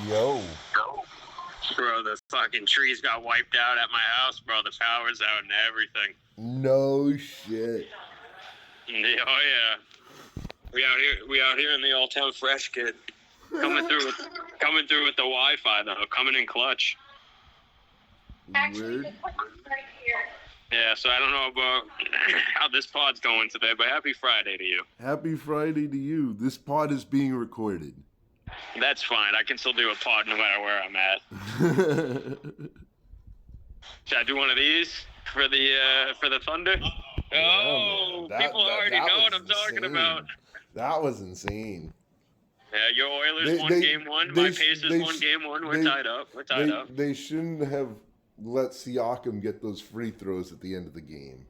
Yo. Bro, the fucking trees got wiped out at my house, bro. The power's out and everything. No shit. Yeah, oh yeah. We out here in the old town fresh, kid. Coming through with the Wi-Fi though, coming in clutch. Weird. Yeah, so I don't know about how this pod's going today, but happy Friday to you. Happy Friday to you. This pod is being recorded. That's fine. I can still do a pod no matter where I'm at. Should I do one of these for the Thunder? Oh, yeah, people already know what I'm talking about. That was insane. Yeah, your Oilers won game one. My Pacers won game one. We're tied up. They shouldn't have let Siakam get those free throws at the end of the game.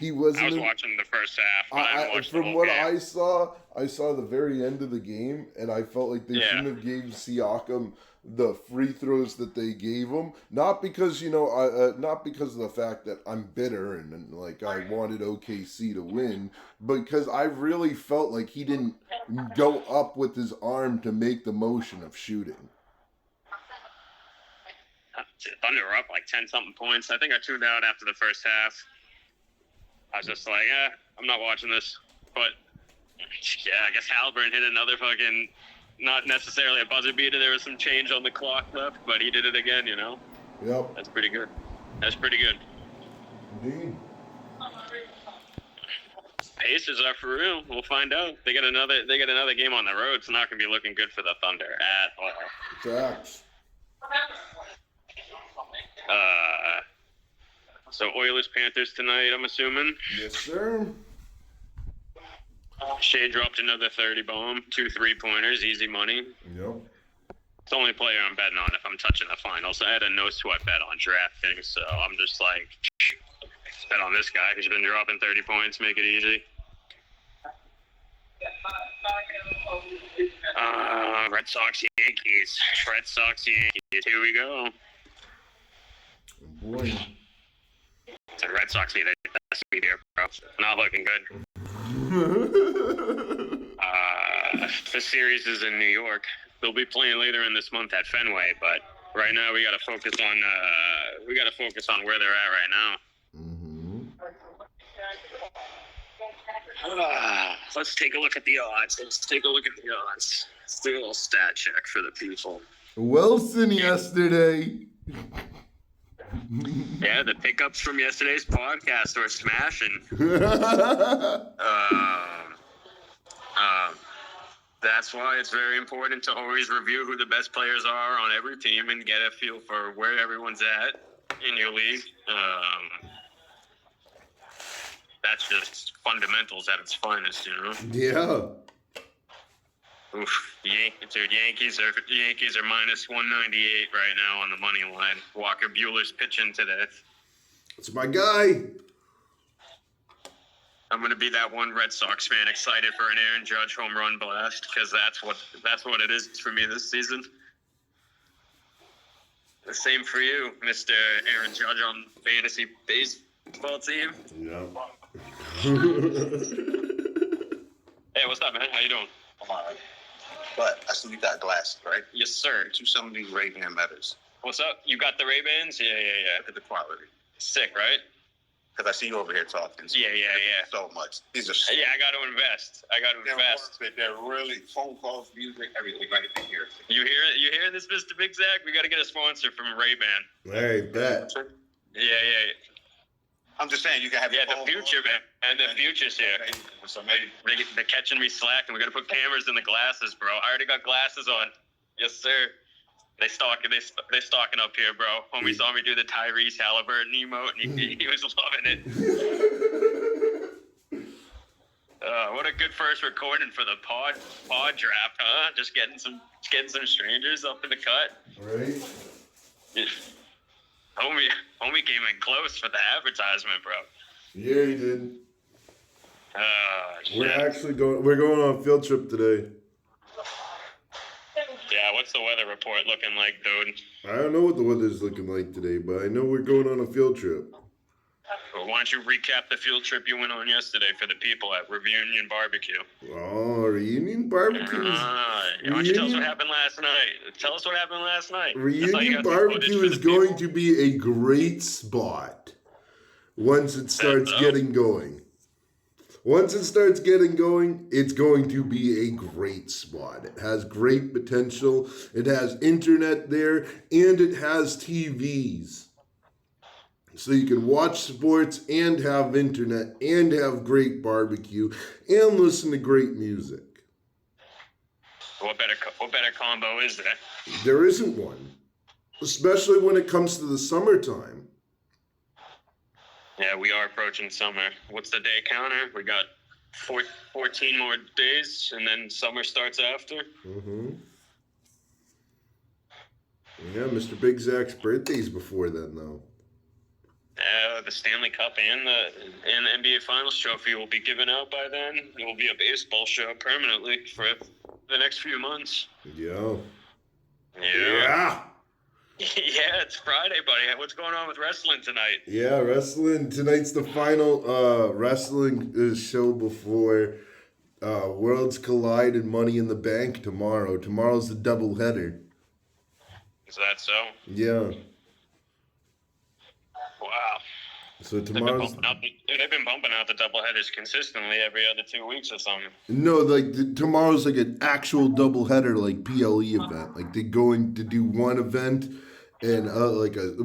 I was watching the first half. From what I saw the very end of the game, and I felt like they shouldn't have gave Siakam the free throws that they gave him. Not because not because of the fact that I'm bitter and like I wanted OKC to win, but because I really felt like he didn't go up with his arm to make the motion of shooting. Thunder were up like 10-something points. I think I tuned out after the first half. I was just like, I'm not watching this. But, yeah, I guess Halliburton hit another fucking, not necessarily a buzzer beater. There was some change on the clock left, but he did it again, you know? Yep. That's pretty good. Indeed. Pacers are for real. We'll find out. They get another game on the road. It's not going to be looking good for the Thunder at all. Facts. So Oilers Panthers tonight, I'm assuming. Yes, sir. Shea dropped another 30 bomb, 2 3-pointers, easy money. Yep. It's the only player I'm betting on if I'm touching the finals. I had a no sweat bet on DraftKings, so I'm just like, bet on this guy who's been dropping 30 points, make it easy. Red Sox Yankees. Here we go. Boy. The Red Sox need a speed here, bro. Not looking good. The series is in New York. They'll be playing later in this month at Fenway, but right now we gotta focus on where they're at right now. Let's take a look at the odds. Let's do a little stat check for the people. Wilson yesterday. Yeah, the pickups from yesterday's podcast were smashing. That's why it's very important to always review who the best players are on every team and get a feel for where everyone's at in your league. That's just fundamentals at its finest, you know? Yeah. Oof. Yankees are minus 198 right now on the money line. Walker Buehler's pitching today. It's my guy. I'm gonna be that one Red Sox fan excited for an Aaron Judge home run blast because that's what it is for me this season. The same for you, Mr. Aaron Judge on fantasy baseball team. Yeah. Hey, what's up, man? How you doing? I'm all right. But I still need that glass, right? Yes, sir. 270 Ray-Ban letters. What's up? You got the Ray-Bans? Yeah. Look at the quality. Sick, right? Because I see you over here talking. So yeah. So much. These are yeah, I got to invest. They're really phone calls, music, everything right here. You hear this, Mr. Big Zach? We got to get a sponsor from Ray-Ban. Hey, bet. Yeah. I'm just saying, you can have the future, man. And the future's here. So maybe they're catching me slacking. We got to put cameras in the glasses, bro. I already got glasses on. Yes, sir. They stocking up here, bro. Homie saw me do the Tyrese Halliburton emote, and he was loving it. What a good first recording for the pod draft, huh? Just getting some strangers up in the cut. Right. Homie came in close for the advertisement, bro. Yeah, he did. Shit. We're going on a field trip today. Yeah, what's the weather report looking like, dude? I don't know what the weather's looking like today, but I know we're going on a field trip. Well, why don't you recap the field trip you went on yesterday for the people at Reunion Barbecue? Oh, Reunion Barbecues. Why don't you tell us what happened last night? Tell us what happened last night. Reunion Barbecue is going to be a great spot once it starts getting going. Once it starts getting going, it's going to be a great spot. It has great potential. It has internet there, and it has TVs. So you can watch sports and have internet and have great barbecue and listen to great music. What better combo is there? There isn't one, especially when it comes to the summertime. Yeah, we are approaching summer. What's the day counter? We got 14 more days, and then summer starts after. Mm-hmm. Yeah, Mr. Big Zach's birthday's before then, though. The Stanley Cup and the NBA Finals trophy will be given out by then. It will be a baseball show permanently for the next few months. Yeah. Yeah, it's Friday, buddy. What's going on with wrestling tonight? Yeah, wrestling. Tonight's the final wrestling show before Worlds Collide and Money in the Bank tomorrow. Tomorrow's the doubleheader. Is that so? Yeah. Wow. So tomorrow's... They've been bumping out the doubleheaders consistently every other 2 weeks or something. No, like tomorrow's like an actual doubleheader, like PLE event. Like they're going to do one event in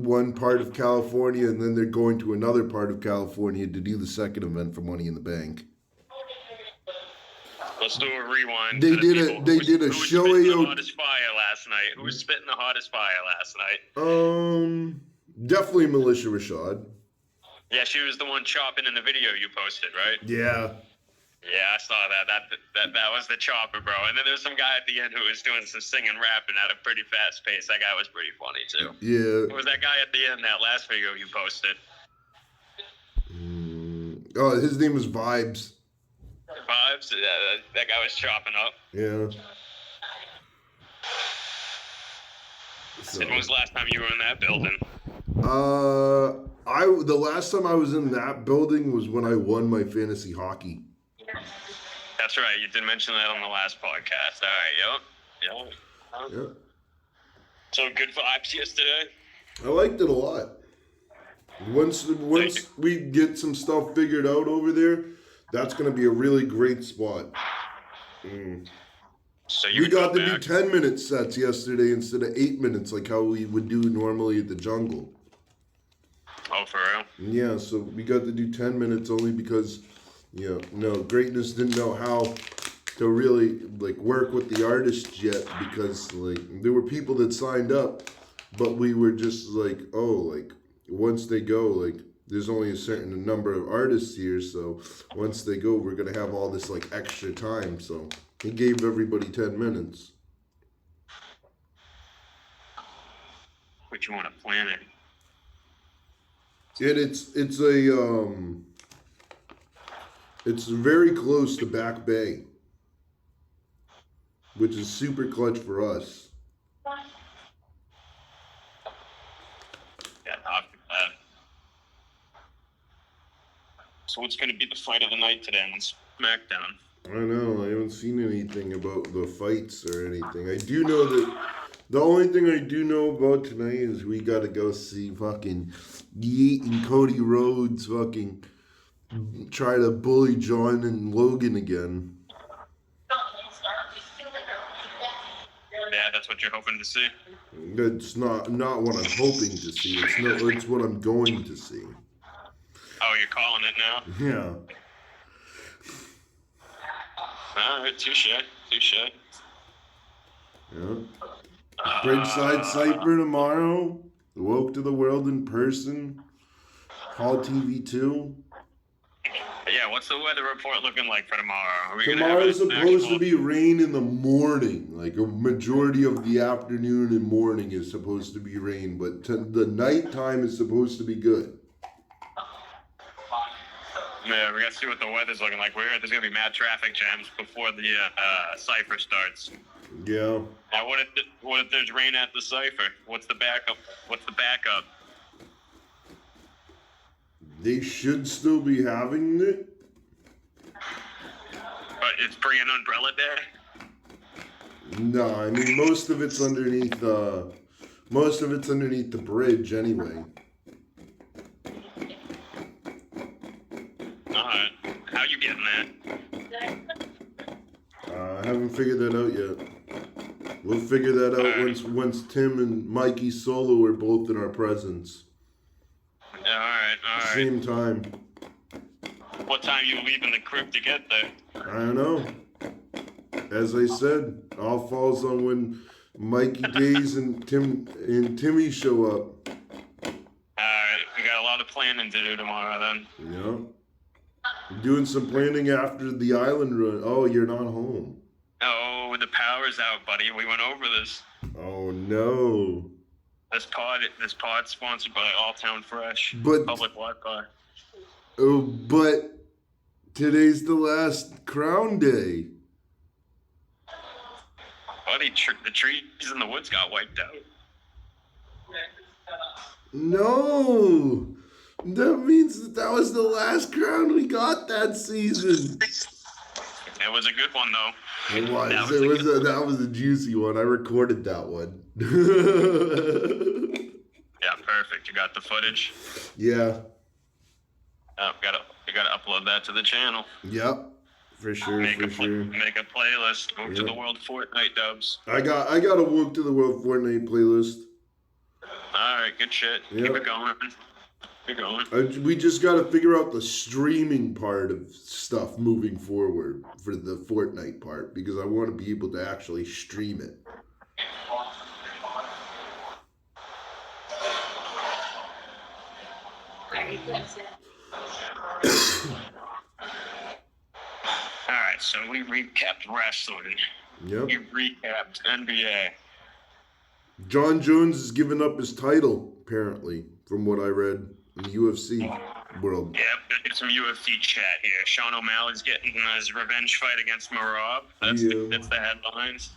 one part of California, and then they're going to another part of California to do the second event for Money in the Bank. Let's do a rewind. They did a show. Who was spitting the hottest fire last night? Who was spitting the hottest fire last night? Definitely Militia Rashad. Yeah, she was the one chopping in the video you posted, right? Yeah. Yeah, I saw that. That was the chopper, bro. And then there was some guy at the end who was doing some singing, rapping at a pretty fast pace. That guy was pretty funny too. Yeah. Who was that guy at the end? That last video you posted. Oh, his name was Vibes. Vibes. Yeah, that guy was chopping up. Yeah. So. And when was the last time you were in that building? The last time I was in that building was when I won my fantasy hockey. That's right. You did mention that on the last podcast. All right. Yep. So good vibes yesterday. I liked it a lot. Once we get some stuff figured out over there, that's going to be a really great spot. So we got to do 10-minute sets yesterday instead of 8 minutes like how we would do normally at the jungle. Oh, for real? Yeah, so we got to do 10 minutes only because, Greatness didn't know how to really, work with the artists yet because, there were people that signed up, but we were just once they go, there's only a certain number of artists here, so once they go, we're going to have all this, extra time, so he gave everybody 10 minutes. What you want to plan it? And it's very close to Back Bay, which is super clutch for us. Yeah, not bad. So what's going to be the fight of the night today on SmackDown? I don't know. I haven't seen anything about the fights or anything. I do know that the only thing I do know about tonight is we got to go see fucking Yeet and Cody Rhodes fucking try to bully John and Logan again. Yeah, that's what you're hoping to see. That's not what I'm hoping to see. It's what I'm going to see. Oh, you're calling it now? Yeah. All right, touche. Yeah. Bridgeside Cypher tomorrow. Woke to the World in person. Hall TV 2. Yeah, what's the weather report looking like for tomorrow? Tomorrow's supposed to be rain in the morning. A majority of the afternoon and morning is supposed to be rain, but the nighttime is supposed to be good. Yeah, we got to see what the weather's looking like. We heard there's going to be mad traffic jams before the Cypher starts. Yeah. Now, what if there's rain at the Cypher? What's the backup? They should still be having it. But it's bringing Umbrella Day. No, I mean most of it's underneath the bridge anyway. Alright. How you getting that? I haven't figured that out yet. We'll figure that out once Tim and Mikey Solo are both in our presence. Alright. Same time. What time you leaving the crypt to get there? I don't know. As I said, all falls on when Mikey Days and Timmy show up. Alright, we got a lot of planning to do tomorrow then. Yeah. Doing some planning after the island run. Oh, you're not home. Oh, the power's out, buddy. We went over this. Oh no. This pod's sponsored by Alltown Fresh. But Public Wi-Fi. oh, but today's the last crown day. Buddy, the trees in the woods got wiped out. No. That means that was the last crown we got that season. It was a good one though. It was. That was a juicy one. I recorded that one. Yeah, perfect. You got the footage. Yeah. Oh, you gotta upload that to the channel. Yep. For sure. Make a playlist. Move to the World Fortnite dubs. I got a Woke to the World Fortnite playlist. All right, good shit. Yep. Keep it going. Keep going. We just got to figure out the streaming part of stuff moving forward for the Fortnite part because I want to be able to actually stream it. Alright, so we recapped wrestling. Yep. We recapped NBA. John Jones has given up his title, apparently, from what I read in the UFC world. Yep, gonna get some UFC chat here. Sean O'Malley's getting his revenge fight against Marab. That's the headlines.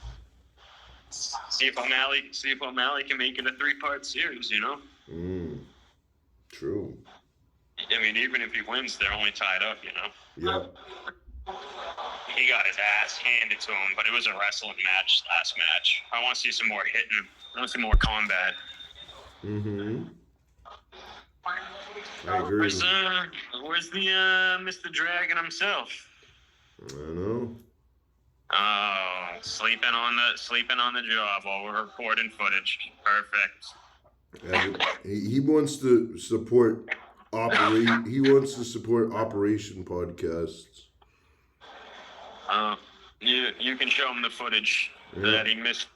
See if O'Malley can make it a 3-part series, you know? True. I mean, even if he wins, they're only tied up, you know? Yeah. He got his ass handed to him, but it was a wrestling match last match. I want to see some more hitting. I want to see more combat. Mm-hmm. I agree. Where's the Mr. Dragon himself? I don't know. Oh, sleeping on the job while we're recording footage. Perfect. He wants to support Operation Podcasts. You can show him the footage that he missed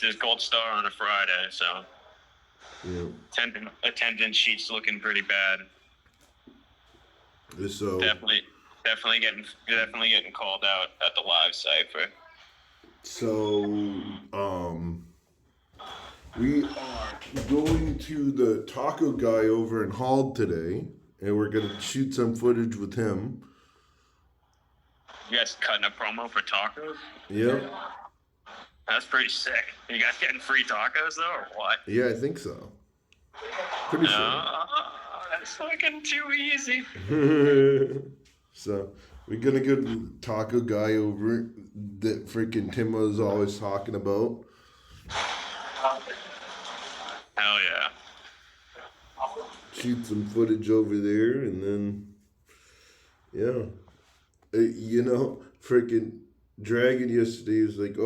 his gold star on a Friday, so attendance sheet's looking pretty bad. So definitely getting called out at the live cipher. So we are going to the taco guy over in Hall today, and we're gonna shoot some footage with him. You guys cutting a promo for tacos? Yep. That's pretty sick. You guys getting free tacos though, or what? Yeah, I think so. Pretty sure. That's fucking too easy. So we're gonna go to the taco guy over that freaking Tim was always talking about. Hell yeah. Shoot some footage over there, and then freaking Dragon yesterday was like,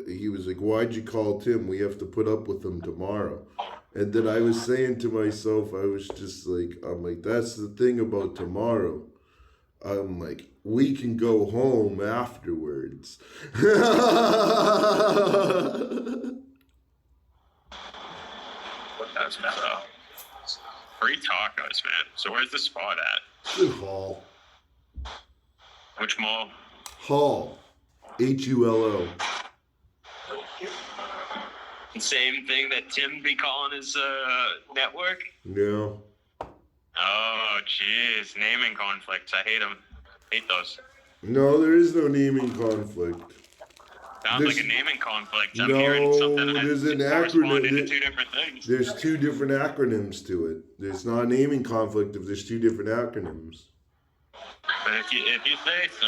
he was like, why'd you call Tim? We have to put up with him tomorrow. And then I was saying to myself, I'm like, that's the thing about tomorrow. I'm like, we can go home afterwards. That's messed up. Free tacos, man. So where's the spot at? Good Hall. Which mall? Hall. Hullo. Same thing that Tim be calling his network? Yeah. Oh, jeez. Naming conflicts. I hate them. Hate those. No, there is no naming conflict. Sounds like a naming conflict. I'm no, hearing something there's an that correspond acronym. into two different things. There's two different acronyms to it. There's not a naming conflict if there's two different acronyms. But if you say so,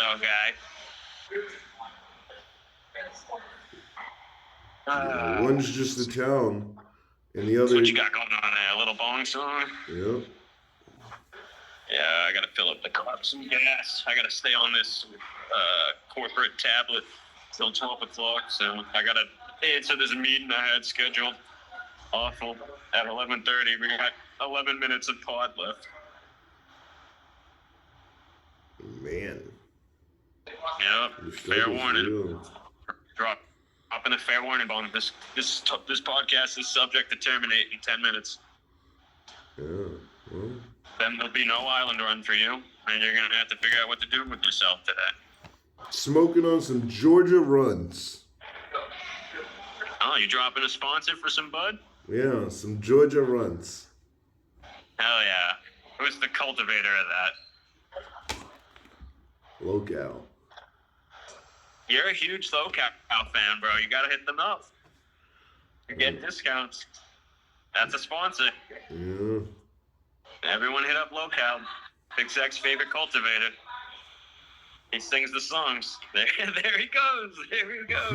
guy. One's just the town, and the other. What you got going on there? A little bong song? Yep. Yeah, I gotta fill up the car with some gas. I gotta stay on this corporate tablet till 12 o'clock, so I gotta answer this meeting I had scheduled. Awful. At 11:30, we got 11 minutes of pod left. Man. Yep. Fair warning. Dropping a fair warning bomb. This podcast is subject to terminate in 10 minutes. Yeah. Well. Then there'll be no island run for you, and you're gonna have to figure out what to do with yourself today. Smoking on some Georgia runs. Oh, you dropping a sponsor for some bud? Yeah, some Georgia runs. Hell yeah. Who's the cultivator of that? Local. You're a huge SoCal fan, bro. You gotta hit them up. You get discounts. That's a sponsor. Yeah. Everyone hit up Local. Big Zach's favorite cultivator. He sings the songs. There he goes. There he goes.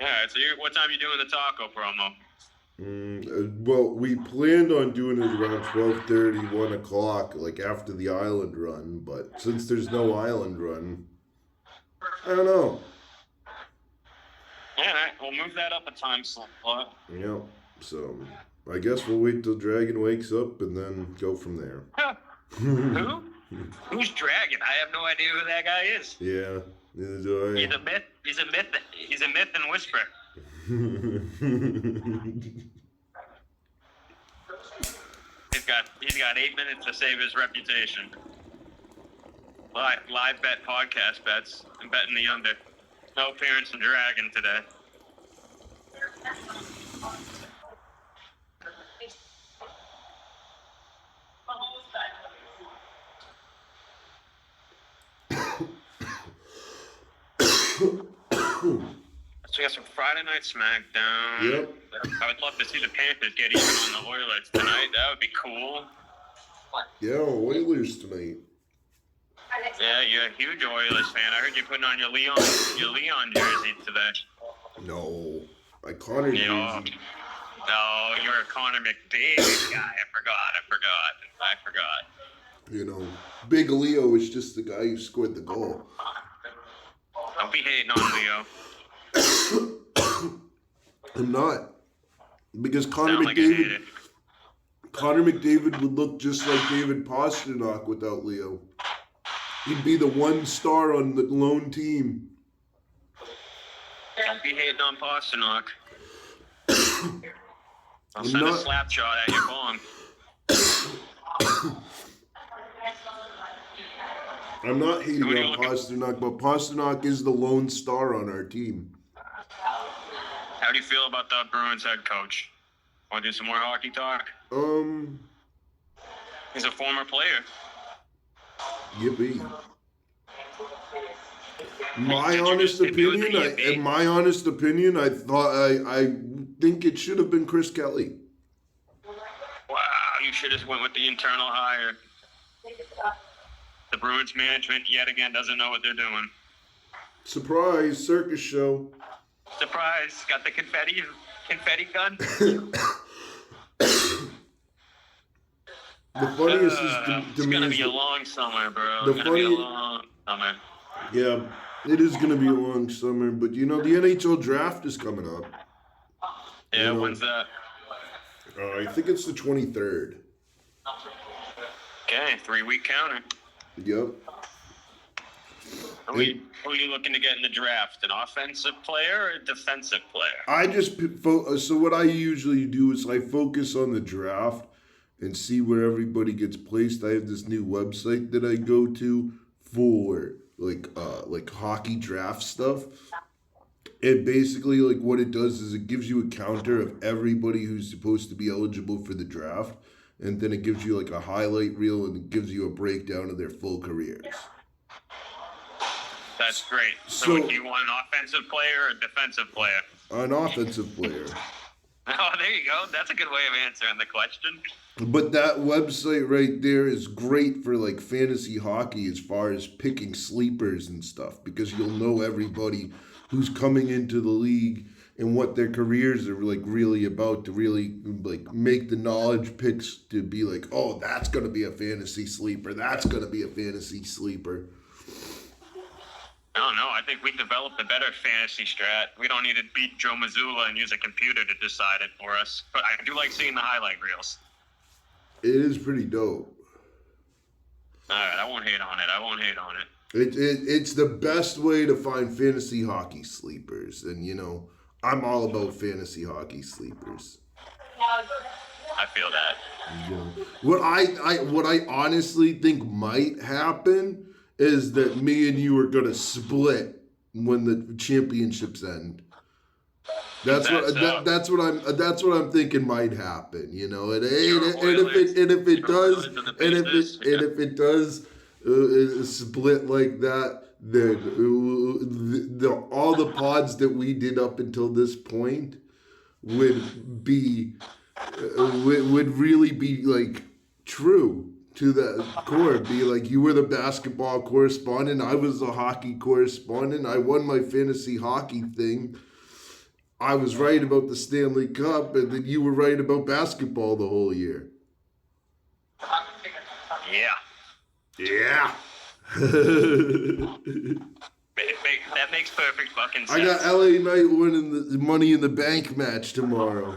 All right, so what time are you doing the taco promo? Well, we planned on doing it around 12:30, 1 o'clock, like after the island run, but since there's no island run, I don't know. All right, we'll move that up a time slot. Yep, so I guess we'll wait till Dragon wakes up and then go from there. Who? Who's Dragon? I have no idea who that guy is. Yeah, neither do I. He's a myth. He's a myth and whisper. He's got 8 minutes to save his reputation. Live bet podcast bets. I'm betting the under. No appearance from Dragon today. So we got some Friday Night SmackDown. Yep. I would love to see the Panthers get even on the Oilers tonight. That would be cool. Yeah, Oilers tonight. Yeah, you're a huge Oilers fan. I heard you putting on your Leon jersey today. No, my Connor jersey. No, you're a Connor McDavid guy. I forgot. You know, Big Leo is just the guy who scored the goal. Don't be hating on Leo. I'm not. Because Connor McDavid would look just like David Pastrnak without Leo. He'd be the one star on the lone team. Don't be hating on Pastrnak. I'll send a slap shot at your bong. I'm not hating on Pastrnak, but Pastrnak is the lone star on our team. How do you feel about the Bruins head coach? Want to do some more hockey talk? He's a former player. Yippee. My honest opinion, I think it should have been Chris Kelly. Wow, you should have went with the internal hire. The Bruins management yet again doesn't know what they're doing. Surprise, circus show. Surprise, got the confetti gun. The funniest is it's gonna be a long summer, bro. It's gonna be a long summer. Yeah, it is gonna be a long summer, but you know the NHL draft is coming up. Yeah, when's that? I think it's the 23rd. Okay, 3-week counter. Yep. Who are you looking to get in the draft? An offensive player or a defensive player? So what I usually do is I focus on the draft and see where everybody gets placed. I have this new website that I go to for like hockey draft stuff. And basically like what it does is it gives you a counter of everybody who's supposed to be eligible for the draft. And then it gives you like a highlight reel and it gives you a breakdown of their full careers. That's great. So do you want an offensive player or a defensive player? An offensive player. Oh, there you go. That's a good way of answering the question. But that website right there is great for like fantasy hockey as far as picking sleepers and stuff, because you'll know everybody who's coming into the league and what their careers are like really about, to really like make the knowledge picks to be like, oh, that's going to be a fantasy sleeper. That's going to be a fantasy sleeper. No, I think we developed a better fantasy strat. We don't need to beat Joe Mazzulla and use a computer to decide it for us. But I do like seeing the highlight reels. It is pretty dope. All right, I won't hate on it. It's the best way to find fantasy hockey sleepers. And, you know, I'm all about fantasy hockey sleepers. I feel that. You know, what I honestly think might happen is that me and you are gonna split when the championships end. That's what I'm thinking might happen. You know, and if it does split like that, then all the pods that we did up until this point would really be like true to the core. Be like, you were the basketball correspondent, I was the hockey correspondent, I won my fantasy hockey thing, I was right about the Stanley Cup, and then you were right about basketball the whole year. Yeah. That makes perfect fucking sense. I got LA Knight winning the Money in the Bank match tomorrow.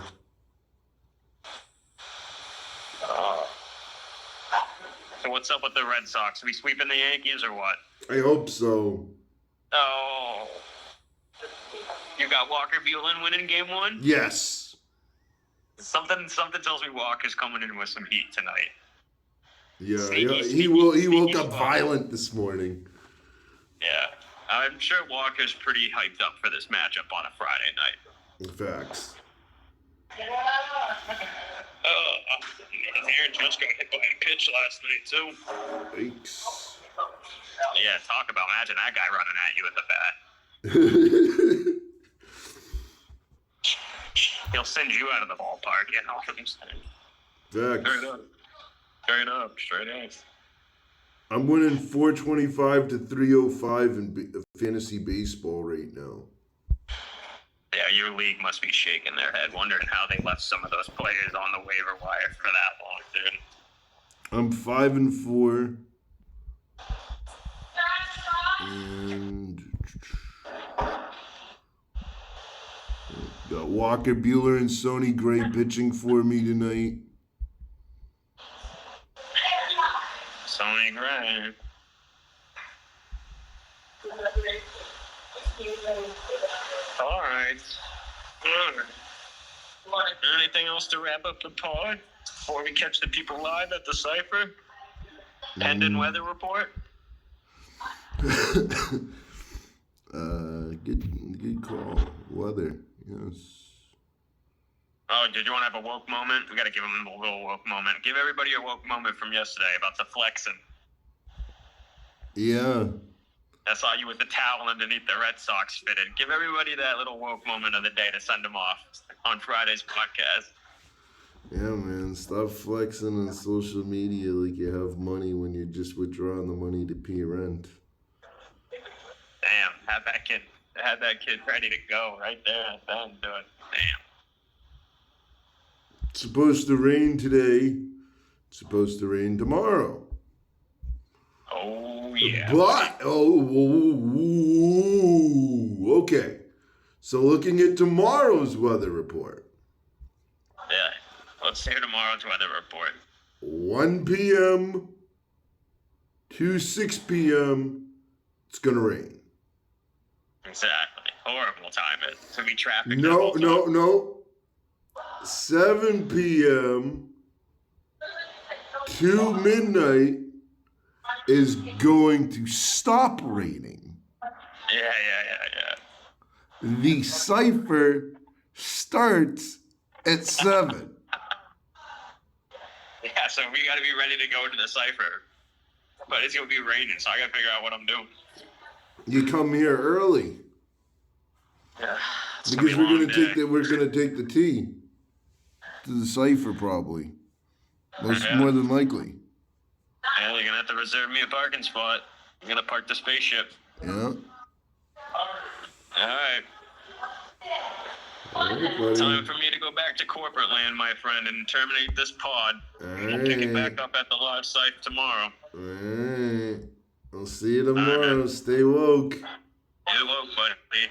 So what's up with the Red Sox? Are we sweeping the Yankees or what? I hope so. Oh. You got Walker Buehler winning game 1? Yes. Something tells me Walker's coming in with some heat tonight. Yeah, he woke up violent this morning. Yeah. I'm sure Walker's pretty hyped up for this matchup on a Friday night. Facts. Aaron just got hit by a pitch last night, too. Yikes. Yeah, talk about, imagine that guy running at you with the bat. He'll send you out of the ballpark, you know what I'm saying? Facts. Straight up. I'm winning 425 to 305 in fantasy baseball right now. Yeah, your league must be shaking their head, wondering how they left some of those players on the waiver wire for that long, dude. I'm 5-4. And got Walker Buehler and Sonny Gray pitching for me tonight. Sonny Gray. All right. Anything else to wrap up the pod before we catch the people live at the Cypher? Pending weather report? Good call. Weather, yes. Oh, did you want to have a woke moment? We got to give them a little woke moment. Give everybody a woke moment from yesterday about the flexing. Yeah. I saw you with the towel underneath the Red Sox fitted. Give everybody that little woke moment of the day to send them off on Friday's podcast. Yeah, man. Stop flexing on social media like you have money when you're just withdrawing the money to pay rent. Damn, had that kid ready to go right there and then do it. Damn. It's supposed to rain today. It's supposed to rain tomorrow. Oh, yeah. But, okay. So looking at tomorrow's weather report. Yeah, let's hear tomorrow's weather report. 1 p.m. to 6 p.m., it's going to rain. Exactly. Horrible time. It's going to be traffic. No. 7 p.m. to midnight is going to stop raining. Yeah. The Cypher starts at 7. Yeah, so we got to be ready to go to the Cypher. But it's going to be raining, so I got to figure out what I'm doing. You come here early. Yeah. Because we're gonna take the T to the cipher probably. More than likely. Yeah, you're gonna have to reserve me a parking spot. I'm gonna park the spaceship. Yeah. Alright. Time for me to go back to corporate land, my friend, and terminate this pod. We'll pick it back up at the live site tomorrow. Alright. I'll see you tomorrow. Stay woke. Stay woke, buddy.